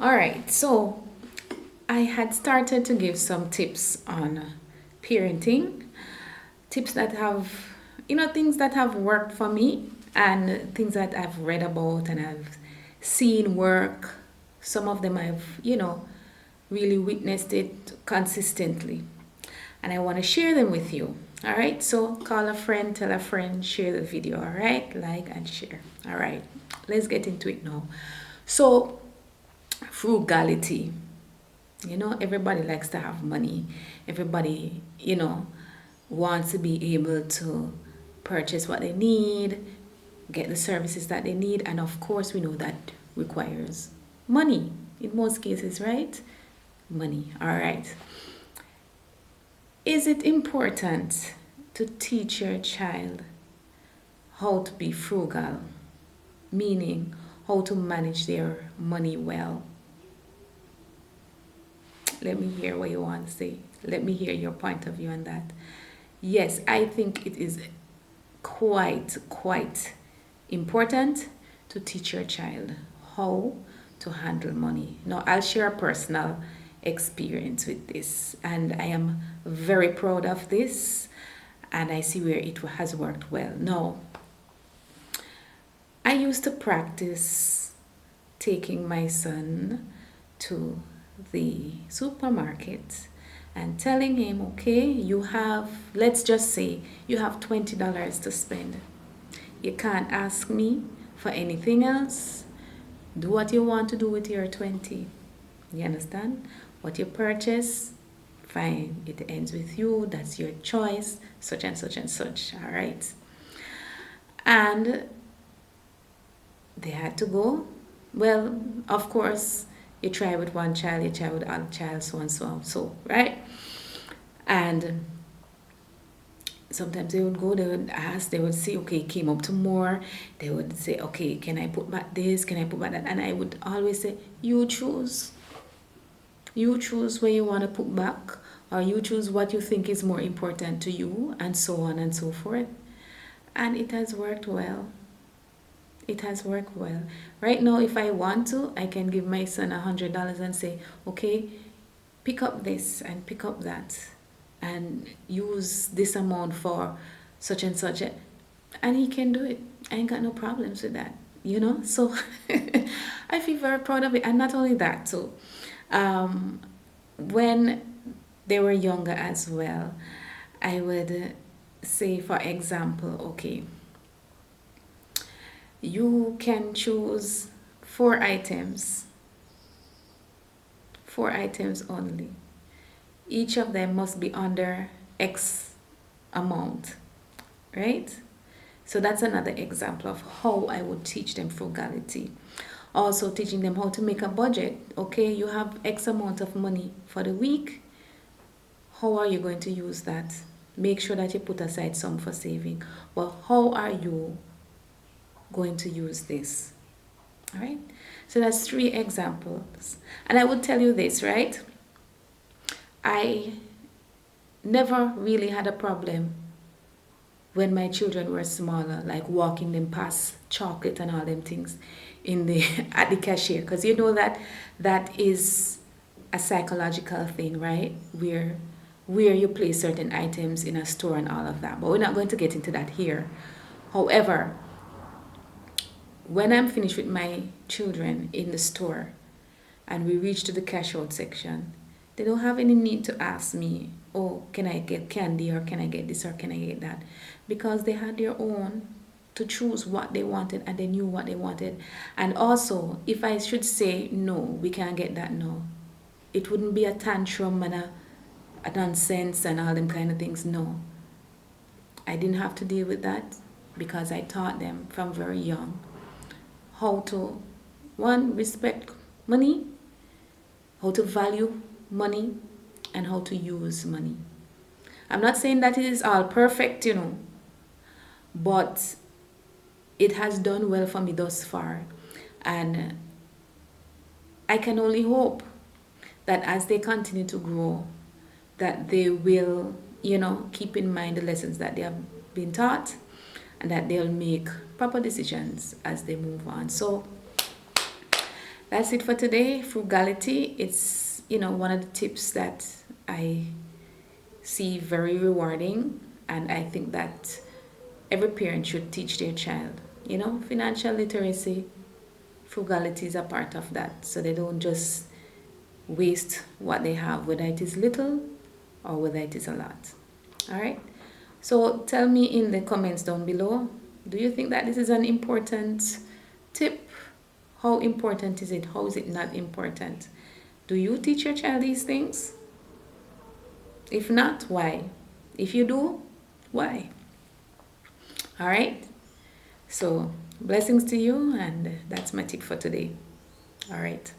All right, so I had started to give some tips on parenting, tips that have, things that have worked for me and things that I've read about and I've seen work. Some of them I've, really witnessed it consistently. And I want to share them with you. All right, so call a friend, tell a friend, share the video. All right, like and share. All right, let's get into it now. So, frugality. Everybody likes to have money. Everybody, wants to be able to purchase what they need, get the services that they need, and of course, we know that requires money in most cases, right? Money. All right. Is it important to teach your child how to be frugal, meaning how to manage their money well? Let me hear what you want to say. Let me hear your point of view on that. Yes, I think it is quite important to teach your child how to handle money. Now, I'll share a personal experience with this, and I am very proud of this, and I see where it has worked well. Now, I used to practice taking my son to the supermarket and telling him, okay, let's just say, you have $20 to spend. You can't ask me for anything else. Do what you want to do with your 20. You understand? What you purchase, fine. It ends with you. That's your choice. Such and such and such. All right. And they had to go. Well, of course, you try with one child, you try with other child, so and so and so, right? And sometimes they would go, they would ask, they would say, okay, it came up to more. They would say, okay, can I put back this? Can I put back that? And I would always say, you choose. You choose where you want to put back, or you choose what you think is more important to you, and so on and so forth. And it has worked well. It has worked well. Right now, if I want to, I can give my son $100 and say, okay, pick up this and pick up that and use this amount for such and such. And he can do it. I ain't got no problems with that, So I feel very proud of it. And not only that, so um, when they were younger as well, I would say, for example, okay, you can choose four items, four items only. Each of them must be under X amount, right? So that's another example of how I would teach them frugality. Also, teaching them how to make a budget. Okay, you have X amount of money for the week. How are you going to use that? Make sure that you put aside some for saving. Well, how are you going to use this? All right. So that's three examples. And I would tell you this, right? I never really had a problem when my children were smaller, like walking them past chocolate and all them things in the at the cashier, because you know that that is a psychological thing, right? Where you place certain items in a store and all of that. But we're not going to get into that here. However, when I'm finished with my children in the store and we reach to the cash out section, they don't have any need to ask me, oh, can I get candy or can I get this or can I get that? Because they had their own to choose what they wanted and they knew what they wanted. And also, if I should say, no, we can't get that, no, it wouldn't be a tantrum and a nonsense and all them kind of things. No, I didn't have to deal with that because I taught them from very young how to, one, respect money, how to value money, and how to use money. I'm not saying that it is all perfect, but it has done well for me thus far. And I can only hope that as they continue to grow, that they will, keep in mind the lessons that they have been taught and that they'll make proper decisions as they move on. So That's it for today. Frugality, it's, one of the tips that I see very rewarding, and I think that every parent should teach their child. Financial literacy, frugality is a part of that, so they don't just waste what they have, whether it is little or whether it is a lot. All right. So tell me in the comments down below, do you think that this is an important tip? How important is it? How is it not important? Do you teach your child these things? If not, why? If you do, why? All right. So blessings to you, and that's my tip for today. All right.